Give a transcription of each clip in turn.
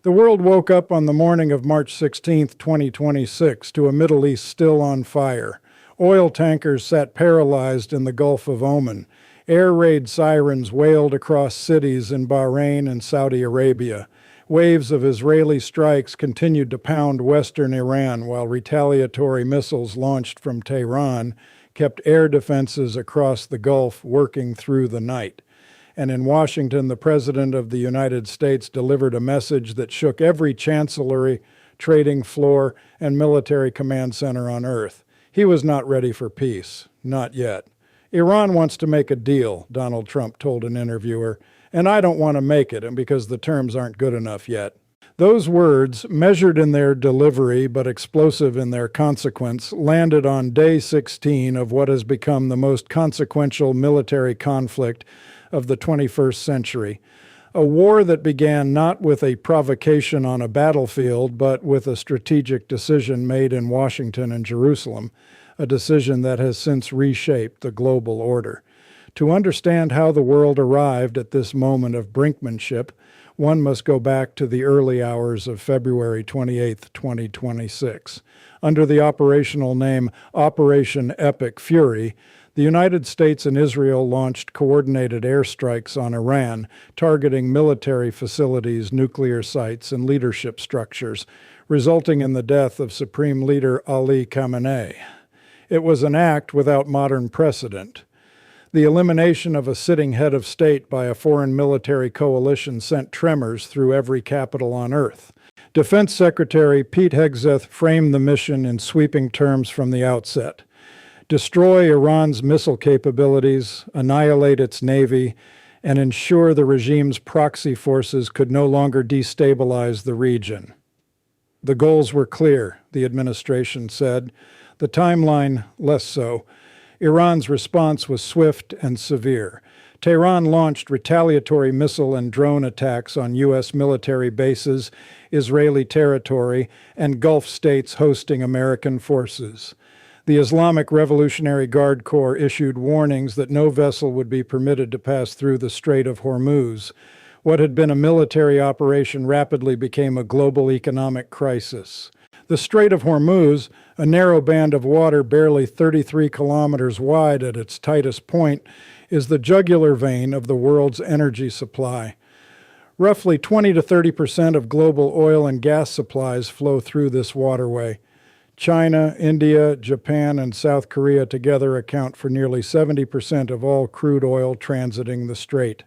The world woke up on the morning of March 16, 2026, to a Middle East still on fire. Oil tankers sat paralyzed in the Gulf of Oman. Air raid sirens wailed across cities in Bahrain and Saudi Arabia. Waves of Israeli strikes continued to pound western Iran, while retaliatory missiles launched from Tehran kept air defenses across the Gulf working through the night. And in Washington, the President of the United States delivered a message that shook every chancellery, trading floor, and military command center on Earth. He was not ready for peace. Not yet. Iran wants to make a deal, Donald Trump told an interviewer, and I don't want to make it, and because the terms aren't good enough yet. Those words, measured in their delivery but explosive in their consequence, landed on day 16 of what has become the most consequential military conflict of the 21st century. A war that began not with a provocation on a battlefield, but with a strategic decision made in Washington and Jerusalem, a decision that has since reshaped the global order. To understand how the world arrived at this moment of brinkmanship, one must go back to the early hours of February 28, 2026. Under the operational name Operation Epic Fury, the United States and Israel launched coordinated airstrikes on Iran, targeting military facilities, nuclear sites, and leadership structures, resulting in the death of Supreme Leader Ali Khamenei. It was an act without modern precedent. The elimination of a sitting head of state by a foreign military coalition sent tremors through every capital on Earth. Defense Secretary Pete Hegseth framed the mission in sweeping terms from the outset. Destroy Iran's missile capabilities, annihilate its navy, and ensure the regime's proxy forces could no longer destabilize the region. The goals were clear, the administration said. The timeline, less so. Iran's response was swift and severe. Tehran launched retaliatory missile and drone attacks on U.S. military bases, Israeli territory, and Gulf states hosting American forces. The Islamic Revolutionary Guard Corps issued warnings that no vessel would be permitted to pass through the Strait of Hormuz. What had been a military operation rapidly became a global economic crisis. The Strait of Hormuz, a narrow band of water barely 33 kilometers wide at its tightest point, is the jugular vein of the world's energy supply. Roughly 20 to 30% of global oil and gas supplies flow through this waterway. China, India, Japan, and South Korea together account for nearly 70% of all crude oil transiting the strait.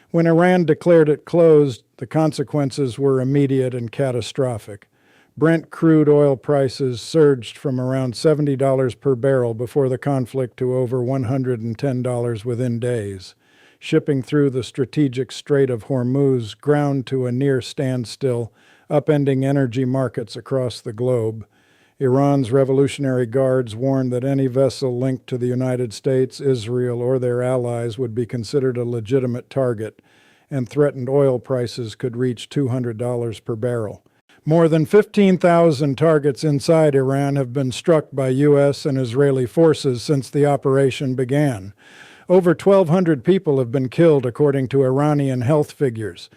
When Iran declared it closed, the consequences were immediate and catastrophic. Brent crude oil prices surged from around $70 per barrel before the conflict to over $110 within days. Shipping through the strategic Strait of Hormuz ground to a near standstill, upending energy markets across the globe. Iran's Revolutionary Guards warned that any vessel linked to the United States, Israel, or their allies would be considered a legitimate target, and threatened oil prices could reach $200 per barrel. More than 15,000 targets inside Iran have been struck by U.S. and Israeli forces since the operation began. Over 1,200 people have been killed, according to Iranian health figures.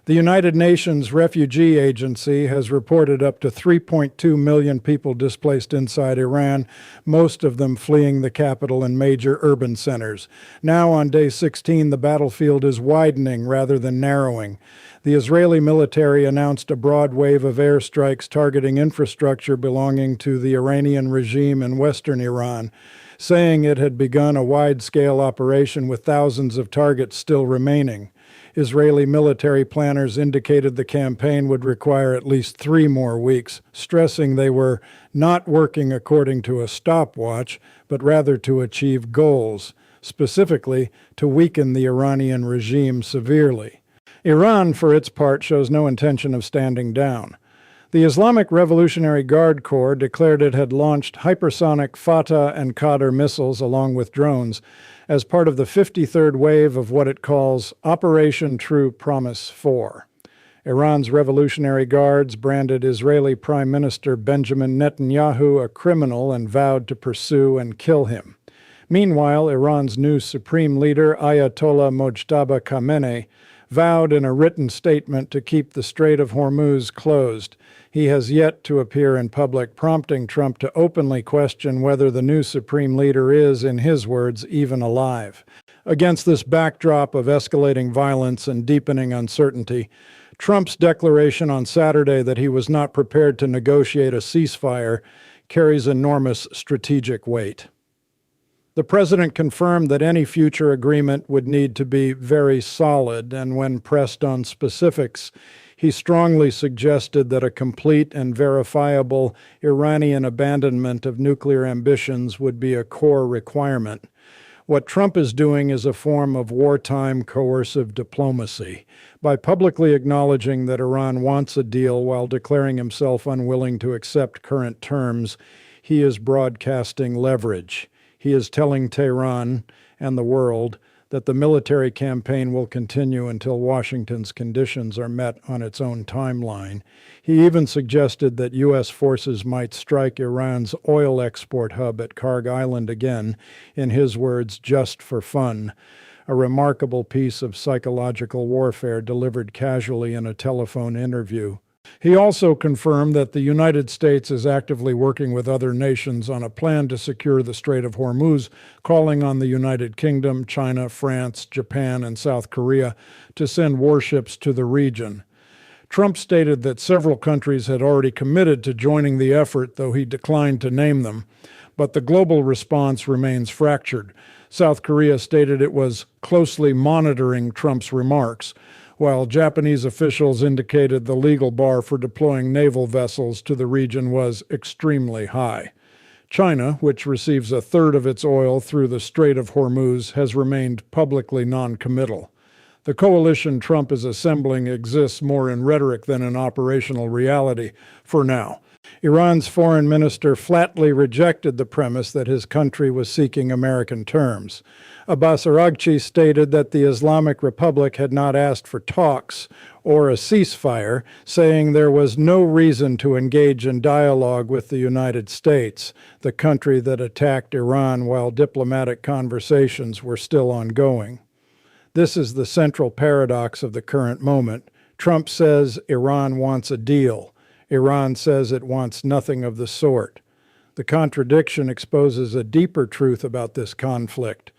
The United Nations Refugee Agency has reported up to 3.2 million people displaced inside Iran, most of them fleeing the capital and major urban centers. Now, on day 16, the battlefield is widening rather than narrowing. The Israeli military announced a broad wave of airstrikes targeting infrastructure belonging to the Iranian regime in western Iran, saying it had begun a wide-scale operation with thousands of targets still remaining. Israeli military planners indicated the campaign would require at least 3 more weeks, stressing they were not working according to a stopwatch, but rather to achieve goals, specifically to weaken the Iranian regime severely. Iran, for its part, shows no intention of standing down. The Islamic Revolutionary Guard Corps declared it had launched hypersonic Fatah and Qadr missiles along with drones as part of the 53rd wave of what it calls Operation True Promise 4. Iran's Revolutionary Guards branded Israeli Prime Minister Benjamin Netanyahu a criminal and vowed to pursue and kill him. Meanwhile, Iran's new supreme leader, Ayatollah Mojtaba Khamenei, vowed in a written statement to keep the Strait of Hormuz closed. He has yet to appear in public, prompting Trump to openly question whether the new supreme leader is, in his words, even alive. Against this backdrop of escalating violence and deepening uncertainty, Trump's declaration on Saturday that he was not prepared to negotiate a ceasefire carries enormous strategic weight. The president confirmed that any future agreement would need to be very solid, and when pressed on specifics, he strongly suggested that a complete and verifiable Iranian abandonment of nuclear ambitions would be a core requirement. What Trump is doing is a form of wartime coercive diplomacy. By publicly acknowledging that Iran wants a deal while declaring himself unwilling to accept current terms, he is broadcasting leverage. He is telling Tehran and the world that the military campaign will continue until Washington's conditions are met on its own timeline. He even suggested that U.S. forces might strike Iran's oil export hub at Karg Island again, in his words, just for fun, a remarkable piece of psychological warfare delivered casually in a telephone interview. He also confirmed that the United States is actively working with other nations on a plan to secure the Strait of Hormuz, calling on the United Kingdom, China, France, Japan, and South Korea to send warships to the region. Trump stated that several countries had already committed to joining the effort, though he declined to name them. But the global response remains fractured. South Korea stated it was closely monitoring Trump's remarks, while Japanese officials indicated the legal bar for deploying naval vessels to the region was extremely high. China, which receives a third of its oil through the Strait of Hormuz, has remained publicly non-committal. The coalition Trump is assembling exists more in rhetoric than in operational reality for now. Iran's foreign minister flatly rejected the premise that his country was seeking American terms. Abbas Araghchi stated that the Islamic Republic had not asked for talks or a ceasefire, saying there was no reason to engage in dialogue with the United States, the country that attacked Iran while diplomatic conversations were still ongoing. This is the central paradox of the current moment. Trump says Iran wants a deal. Iran says it wants nothing of the sort. The contradiction exposes a deeper truth about this conflict.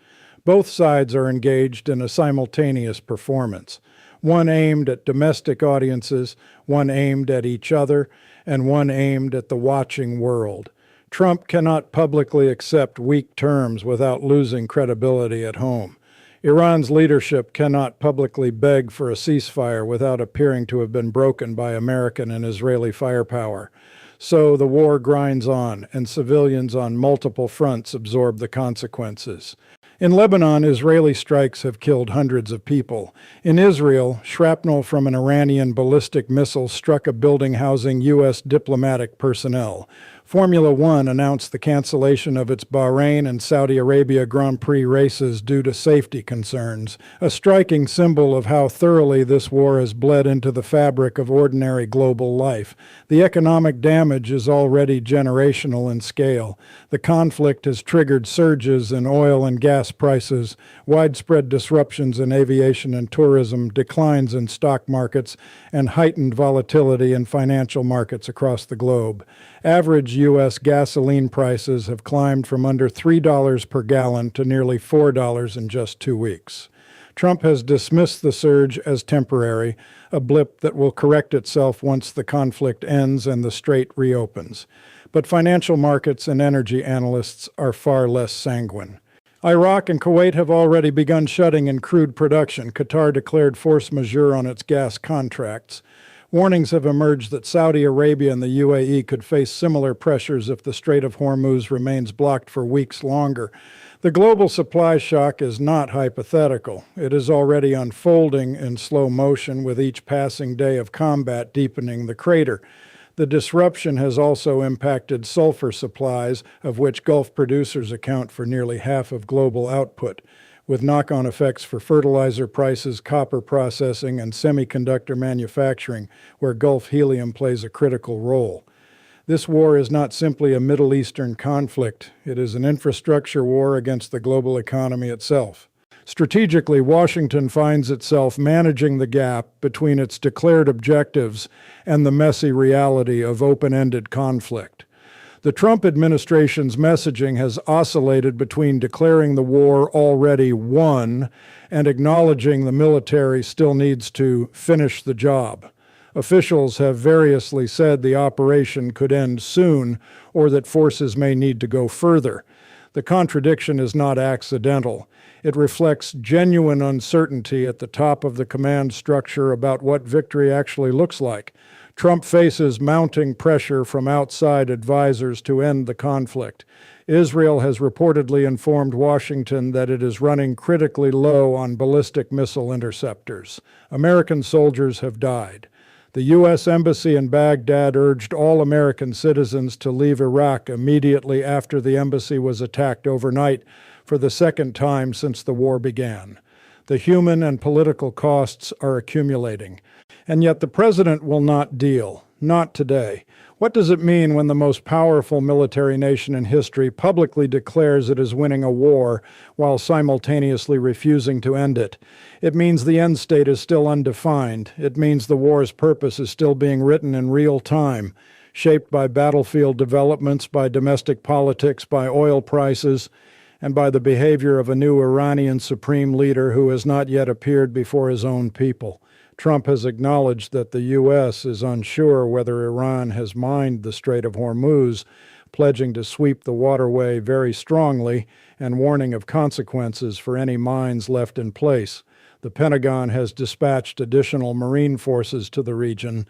Both sides are engaged in a simultaneous performance, one aimed at domestic audiences, one aimed at each other, and one aimed at the watching world. Trump cannot publicly accept weak terms without losing credibility at home. Iran's leadership cannot publicly beg for a ceasefire without appearing to have been broken by American and Israeli firepower. So the war grinds on, and civilians on multiple fronts absorb the consequences. In Lebanon, Israeli strikes have killed hundreds of people. In Israel, shrapnel from an Iranian ballistic missile struck a building housing U.S. diplomatic personnel. Formula One announced the cancellation of its Bahrain and Saudi Arabia Grand Prix races due to safety concerns, a striking symbol of how thoroughly this war has bled into the fabric of ordinary global life. The economic damage is already generational in scale. The conflict has triggered surges in oil and gas prices, widespread disruptions in aviation and tourism, declines in stock markets, and heightened volatility in financial markets across the globe. Average U.S. gasoline prices have climbed from under $3 per gallon to nearly $4 in just 2 weeks. Trump has dismissed the surge as temporary, a blip that will correct itself once the conflict ends and the strait reopens. But financial markets and energy analysts are far less sanguine. Iraq and Kuwait have already begun shutting in crude production. Qatar declared force majeure on its gas contracts. Warnings have emerged that Saudi Arabia and the UAE could face similar pressures if the Strait of Hormuz remains blocked for weeks longer. The global supply shock is not hypothetical. It is already unfolding in slow motion, with each passing day of combat deepening the crater. The disruption has also impacted sulfur supplies, of which Gulf producers account for nearly half of global output, with knock-on effects for fertilizer prices, copper processing, and semiconductor manufacturing, where Gulf helium plays a critical role. This war is not simply a Middle Eastern conflict. It is an infrastructure war against the global economy itself. Strategically, Washington finds itself managing the gap between its declared objectives and the messy reality of open-ended conflict. The Trump administration's messaging has oscillated between declaring the war already won and acknowledging the military still needs to finish the job. Officials have variously said the operation could end soon or that forces may need to go further. The contradiction is not accidental. It reflects genuine uncertainty at the top of the command structure about what victory actually looks like. Trump faces mounting pressure from outside advisors to end the conflict. Israel has reportedly informed Washington that it is running critically low on ballistic missile interceptors. American soldiers have died. The U.S. Embassy in Baghdad urged all American citizens to leave Iraq immediately after the embassy was attacked overnight for the second time since the war began. The human and political costs are accumulating. And yet the president will not deal, not today. What does it mean when the most powerful military nation in history publicly declares it is winning a war while simultaneously refusing to end it? It means the end state is still undefined. It means the war's purpose is still being written in real time, shaped by battlefield developments, by domestic politics, by oil prices, and by the behavior of a new Iranian supreme leader who has not yet appeared before his own people. Trump has acknowledged that the U.S. is unsure whether Iran has mined the Strait of Hormuz, pledging to sweep the waterway very strongly and warning of consequences for any mines left in place. The Pentagon has dispatched additional Marine forces to the region.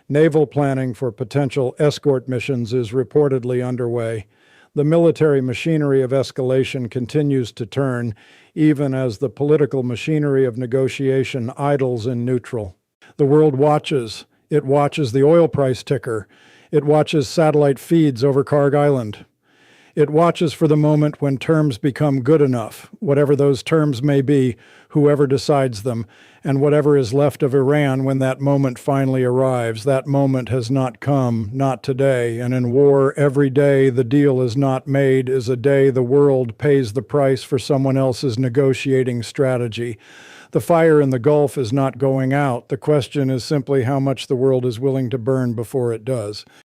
Naval planning for potential escort missions is reportedly underway. The military machinery of escalation continues to turn, even as the political machinery of negotiation idles in neutral. The world watches. It watches the oil price ticker. It watches satellite feeds over Karg Island. It watches for the moment when terms become good enough, whatever those terms may be, whoever decides them, and whatever is left of Iran when that moment finally arrives. That moment has not come, not today, and in war, every day the deal is not made is a day the world pays the price for someone else's negotiating strategy. The fire in the Gulf is not going out. The question is simply how much the world is willing to burn before it does.